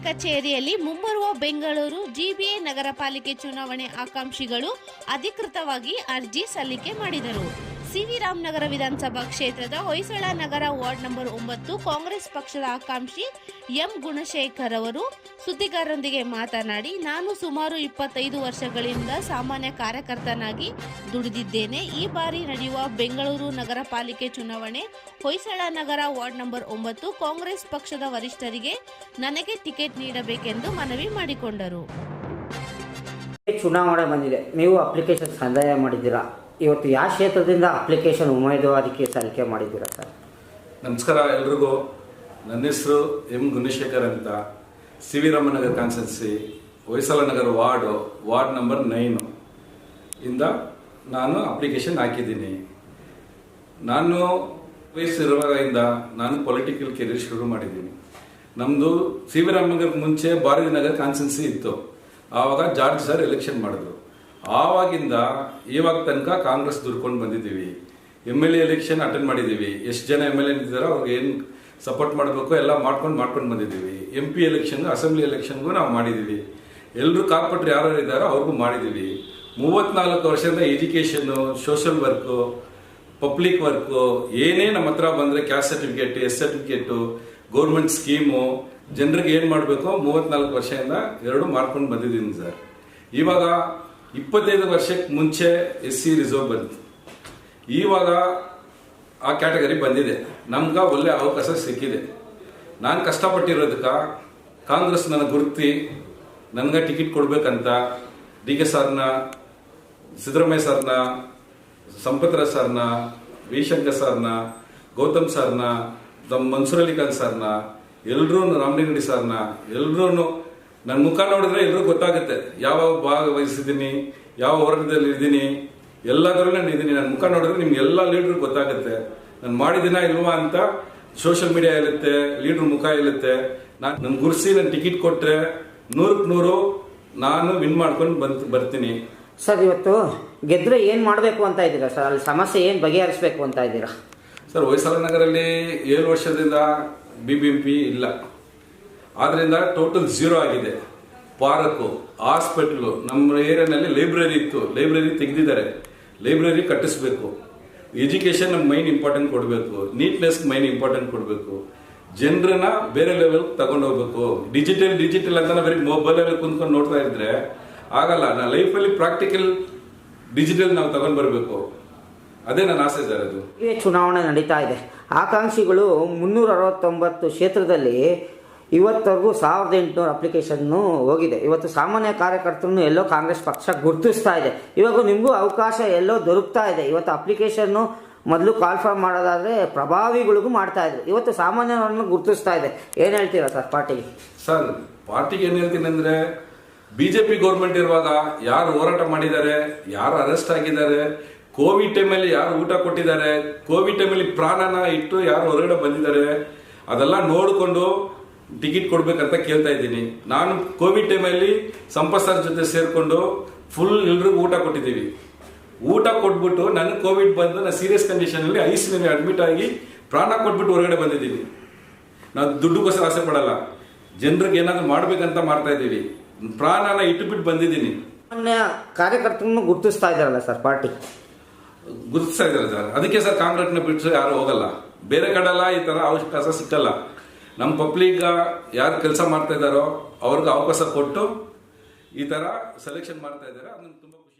ಕಚೇರಿಯಲ್ಲಿ ಮುಂಬರುವ ಬೆಂಗಳೂರು ಜಿಬಿಎ ನಗರ ಪಾಲಿಕೆ ಚುನಾವಣೆ ಆಕಾಂಕ್ಷಿಗಳು ಅಧಿಕೃತವಾಗಿ ಅರ್ಜಿ ಸಲ್ಲಿಕೆ ಮಾಡಿದರು. ಸಿವಿ ರಾಮನಗರ ವಿಧಾನಸಭಾ ಕ್ಷೇತ್ರದ ಹೊಯ್ಸಳ ನಗರ ವಾರ್ಡ್ ನಂಬರ್ 9 ಕಾಂಗ್ರೆಸ್ ಪಕ್ಷದ ಆಕಾಂಕ್ಷಿ ಎಂ ಗುಣಶೇಖರ್ ಅವರು ಸುದ್ದಿಗಾರರೊಂದಿಗೆ ಮಾತನಾಡಿ, ನಾನು ಸುಮಾರು 25 ವರ್ಷಗಳಿಂದ ಸಾಮಾನ್ಯ ಕಾರ್ಯಕರ್ತನಾಗಿ ದುಡಿದಿದ್ದೇನೆ. ಈ ಬಾರಿ ನಡೆಯುವ ಬೆಂಗಳೂರು ನಗರ ಪಾಲಿಕೆ ಚುನಾವಣೆ ಹೊಯ್ಸಳ ನಗರ ವಾರ್ಡ್ ನಂಬರ್ 9 ಕಾಂಗ್ರೆಸ್ ಪಕ್ಷದ ವರಿಷ್ಠರಿಗೆ ನನಗೆ ಟಿಕೆಟ್ ನೀಡಬೇಕೆಂದು ಮನವಿ ಮಾಡಿಕೊಂಡರು. ಚುನಾವಣೆ ಬಂದಿದೆ, ನೀವು ಅಪ್ಲಿಕೇಶನ್ ಸಂದಾಯ ಮಾಡಿದ್ದೀರಾ. ಇವತ್ತು ಯಾವ ಕ್ಷೇತ್ರದಿಂದ ಅಪ್ಲಿಕೇಶನ್ ಉಮೇದುವಾರಿಕೆ ಸಲ್ಲಿಕೆ ಮಾಡಿದ್ದೀರಾ ಸರ್? ನಮಸ್ಕಾರ ಎಲ್ರಿಗೂ. ನನ್ನ ಹೆಸರು ಎಂ ಗುಣಶೇಖರ್ ಅಂತ, ಸಿವಿ ರಾಮನಗರ ಕಾನ್ಸ್ಟಿಟ್ಯೂನ್ಸಿ ಹೊಯ್ಸಳ ನಗರ ವಾರ್ಡ್ ನಂಬರ್ 9 ಇಂದ ನಾನು ಅಪ್ಲಿಕೇಶನ್ ಹಾಕಿದ್ದೀನಿ. ನಾನು ವಯಸ್ಸಿರುವಾಗಿಂದ ನಾನು ಪೊಲಿಟಿಕಲ್ ಕೆರಿಯರ್ ಶುರು ಮಾಡಿದ್ದೀನಿ. ನಮ್ಮದು ಸಿವಿ ರಾಮನಗರಕ್ಕೆ ಮುಂಚೆ ಭಾರತಿ ನಗರ ಕಾನ್ಸ್ಟಿಟ್ಯೂನ್ಸಿ ಇತ್ತು. ಆವಾಗ ಜಾರ್ಜ್ ಸರ್ ಎಲೆಕ್ಷನ್ ಮಾಡಿದ್ರು. ಆವಾಗಿಂದ ಇವಾಗ ತನಕ ಕಾಂಗ್ರೆಸ್ ದುಡ್ಕೊಂಡು ಬಂದಿದ್ದೀವಿ. MLA ಎಲೆಕ್ಷನ್ ಅಟೆಂಡ್ ಮಾಡಿದ್ದೀವಿ. ಎಷ್ಟು ಜನ MLA ಇದ್ದಾರೋ ಅವ್ರಿಗೆ ಏನು ಸಪೋರ್ಟ್ ಮಾಡಬೇಕು ಎಲ್ಲ ಮಾಡ್ಕೊಂಡು ಬಂದಿದ್ದೀವಿ. MP ಎಲೆಕ್ಷನ್, ಅಸೆಂಬ್ಲಿ ಎಲೆಕ್ಷನ್ಗೂ ನಾವು ಮಾಡಿದ್ದೀವಿ. ಎಲ್ಲರೂ ಕಾರ್ಪೊರೇಟರ್ ಯಾರು ಇದ್ದಾರೋ ಅವ್ರಿಗೂ ಮಾಡಿದ್ದೀವಿ. 34 ವರ್ಷದಿಂದ ಎಜುಕೇಷನ್ನು, ಸೋಷಿಯಲ್ ವರ್ಕು, ಪಬ್ಲಿಕ್ ವರ್ಕು ಏನೇ ನಮ್ಮ ಹತ್ರ ಬಂದರೆ caste certificate, S certificate, government scheme, ಜನರಿಗೆ ಏನು ಮಾಡಬೇಕು 34 ವರ್ಷದಿಂದ ಎರಡು ಮಾಡ್ಕೊಂಡು ಬಂದಿದ್ದೀನಿ ಸರ್. ಇವಾಗ 25 ವರ್ಷಕ್ಕೆ ಮುಂಚೆ SC ರಿಸರ್ವ್ ಬಂತು. ಇವಾಗ ಆ ಕ್ಯಾಟಗರಿ ಬಂದಿದೆ. ನಮ್ಗೆ ಒಳ್ಳೆ ಅವಕಾಶ ಸಿಕ್ಕಿದೆ. ನಾನು ಕಷ್ಟಪಟ್ಟಿರೋದಕ್ಕೆ ಕಾಂಗ್ರೆಸ್ ನನ್ನ ಗುರುತಿ ನನಗೆ ಟಿಕೆಟ್ ಕೊಡ್ಬೇಕಂತ DK ಸರ್ನ, ಸಿದ್ದರಾಮಯ್ಯ ಸರ್ನ, ಸಂಪತ್ ರಾಜ್ ಸರ್ನ, ವಿ ಶಂಕರ್ ಸರ್ನ, ಗೌತಮ್ ಸರ್ನ, ಮನ್ಸೂರ್ ಅಲಿ ಖಾನ್ ಸರ್ನ, ಎಲ್ಲರೂ ರಾಮಲಿಂಗಡಿ ಸರ್ನ, ಎಲ್ಲರೂ ನನ್ನ ಮುಖ ನೋಡಿದ್ರೆ ಎಲ್ಲರೂ ಗೊತ್ತಾಗುತ್ತೆ ಯಾವ ಭಾಗವಹಿಸಿದ್ದೀನಿ, ಯಾವ ಹೋರಾಟದಲ್ಲಿ ಇದ್ದೀನಿ, ಎಲ್ಲದರಲ್ಲೂ ನಾನು ಇದ್ದೀನಿ. ನನ್ನ ಮುಖ ನೋಡಿದ್ರೆ ನಿಮ್ಗೆ ಎಲ್ಲ ಲೀಡ್ರ್ ಗೊತ್ತಾಗುತ್ತೆ ನಾನು ಮಾಡಿದ್ದೀನ ಇಲ್ವಾ ಅಂತ. ಸೋಷಿಯಲ್ ಮೀಡಿಯಾ ಇರುತ್ತೆ, ಲೀಡ್ರ್ ಮುಖ ಇರುತ್ತೆ. ನನ್ನ ಗುರುಸಿ ನನ್ನ ಟಿಕೆಟ್ ಕೊಟ್ಟರೆ 100ಕ್ಕೆ 100 ನಾನು ವಿನ್ ಮಾಡ್ಕೊಂಡು ಬರ್ತೀನಿ ಸರ್. ಇವತ್ತು ಗೆದ್ರೆ ಏನು ಮಾಡಬೇಕು ಅಂತ ಇದ್ದೀರಾ ಸರ್? ಅಲ್ಲಿ ಸಮಸ್ಯೆ ಏನು ಬಗೆಹರಿಸಬೇಕು ಅಂತ ಇದ್ದೀರಾ ಸರ್? ಹೊಯ್ಸಳ ನಗರಲ್ಲಿ 7 ವರ್ಷದಿಂದ BBMP ಇಲ್ಲ. ಆದ್ರಿಂದ ಟೋಟಲ್ 0 ಆಗಿದೆ. ಪಾರ್ಕು, ಹಾಸ್ಪಿಟ್ಲು, ನಮ್ಮ ಏರಿಯಾನಲ್ಲಿ ಲೈಬ್ರರಿ ಇತ್ತು, ಲೈಬ್ರರಿ ತೆಗೆದಿದ್ದಾರೆ. ಲೈಬ್ರರಿ ಕಟ್ಟಿಸ್ಬೇಕು. ಎಜುಕೇಶನ್ ನಮ್ಗೆ ಮೈನ್ ಇಂಪಾರ್ಟೆಂಟ್ ಕೊಡಬೇಕು. ನೀಟ್ನೆಸ್ ಮೈನ್ ಇಂಪಾರ್ಟೆಂಟ್ ಕೊಡಬೇಕು. ಜನರನ್ನ ಬೇರೆ ಲೆವೆಲ್ ತಗೊಂಡು ಹೋಗ್ಬೇಕು. ಡಿಜಿಟಲ್ ಅಂತ ಬರೀ ಮೊಬೈಲಲ್ಲಿ ಕುಂತ್ಕೊಂಡು ನೋಡ್ತಾ ಇದ್ರೆ ಆಗಲ್ಲ. ನಾ ಲೈಫಲ್ಲಿ ಪ್ರಾಕ್ಟಿಕಲ್ ಡಿಜಿಟಲ್ ನಾವು ತಗೊಂಡು ಬರಬೇಕು. ಅದೇ ನನ್ನ ಆಸೆ ಸರ್. ಅದು ಚುನಾವಣೆ ನಡೀತಾ ಇದೆ. ಆಕಾಂಕ್ಷಿಗಳು 369 ಕ್ಷೇತ್ರದಲ್ಲಿ ಇವತ್ತವರೆಗೂ 1800 ಅಪ್ಲಿಕೇಶನ್ನು ಹೋಗಿದೆ. ಇವತ್ತು ಸಾಮಾನ್ಯ ಕಾರ್ಯಕರ್ತರನ್ನು ಎಲ್ಲೋ ಕಾಂಗ್ರೆಸ್ ಪಕ್ಷ ಗುರುತಿಸ್ತಾ ಇದೆ. ಇವಾಗ ನಿಮಗೂ ಅವಕಾಶ ಎಲ್ಲೋ ದೊರಕ್ತಾ ಇದೆ. ಇವತ್ತು ಅಪ್ಲಿಕೇಶನ್ನು ಮೊದಲು ಕಾಲ್ಫಾರ್ಮ್ ಮಾಡೋದಾದರೆ ಪ್ರಭಾವಿಗಳಿಗೂ ಮಾಡ್ತಾ ಇದ್ರು. ಇವತ್ತು ಸಾಮಾನ್ಯರನ್ನು ಗುರುತಿಸ್ತಾ ಇದೆ. ಏನು ಹೇಳ್ತೀರಾ ಸರ್ ಪಾರ್ಟಿಗೆ? ಸರ್, ಪಾರ್ಟಿಗೆ ಏನು ಹೇಳ್ತೀನಿ ಅಂದರೆ, BJP ಗೌರ್ಮೆಂಟ್ ಇರುವಾಗ ಯಾರು ಹೋರಾಟ ಮಾಡಿದ್ದಾರೆ, ಯಾರು ಅರೆಸ್ಟ್ ಆಗಿದ್ದಾರೆ, ಕೋವಿಡ್ ಟೈಮಲ್ಲಿ ಯಾರು ಊಟ ಕೊಟ್ಟಿದ್ದಾರೆ, ಕೋವಿಡ್ ಟೈಮಲ್ಲಿ ಪ್ರಾಣನ ಇಟ್ಟು ಯಾರು ಹೊರಗಡೆ ಬಂದಿದ್ದಾರೆ, ಅದೆಲ್ಲ ನೋಡಿಕೊಂಡು ಟಿಕೆಟ್ ಕೊಡ್ಬೇಕಂತ ಕೇಳ್ತಾ ಇದ್ದೀನಿ. ನಾನು ಕೋವಿಡ್ ಟೈಮಲ್ಲಿ ಸಂಪತ್ ಸರ್ ಜೊತೆ ಸೇರ್ಕೊಂಡು ಫುಲ್ ಎಲ್ರಿಗೂ ಊಟ ಕೊಟ್ಟಿದ್ದೀವಿ. ಊಟ ಕೊಟ್ಬಿಟ್ಟು ನನಗೆ ಕೋವಿಡ್ ಬಂದು ನಾನು ಸೀರಿಯಸ್ ಕಂಡೀಷನಲ್ಲಿ ICUನಲ್ಲಿ ಅಡ್ಮಿಟ್ ಆಗಿ ಪ್ರಾಣ ಕೊಟ್ಬಿಟ್ಟು ಹೊರಗಡೆ ಬಂದಿದ್ದೀನಿ. ನಾವು ದುಡ್ಡುಗೋಸ್ಕರ ಆಸೆ ಪಡಲ್ಲ, ಜನರಿಗೆ ಏನಾದ್ರು ಮಾಡ್ಬೇಕಂತ ಮಾಡ್ತಾ ಇದ್ದೀವಿ. ಪ್ರಾಣನ ಇಟ್ಟುಬಿಟ್ಟು ಬಂದಿದ್ದೀನಿ. ಕಾರ್ಯಕರ್ತರನ್ನು ಗುರುತಿಸ್ತಾ ಇದ್ದಾರಲ್ಲ ಸರ್ ಪಾರ್ಟಿ? ಗುರುತಿಸ್ತಾ ಇದ್ದಾರೆ ಸರ್. ಅದಕ್ಕೆ ಸರ್ ಕಾಂಗ್ರೆಸ್ನ ಬಿಟ್ಟರೆ ಯಾರು ಹೋಗಲ್ಲ. ಬೇರೆ ಕಡೆಲ್ಲ ಈ ಥರ ಅವಕಾಶ ಸಿಕ್ಕಲ್ಲ. ನಮ್ಮ ಪಬ್ಲಿಕ್ ಯಾರು ಕೆಲಸ ಮಾಡ್ತಾ ಇದ್ದಾರೋ ಅವ್ರಿಗೆ ಅವಕಾಶ ಕೊಟ್ಟು ಈ ಥರ ಸೆಲೆಕ್ಷನ್ ಮಾಡ್ತಾ ಇದ್ದಾರೆ. ಅದನ್ನು ತುಂಬ ಖುಷಿ.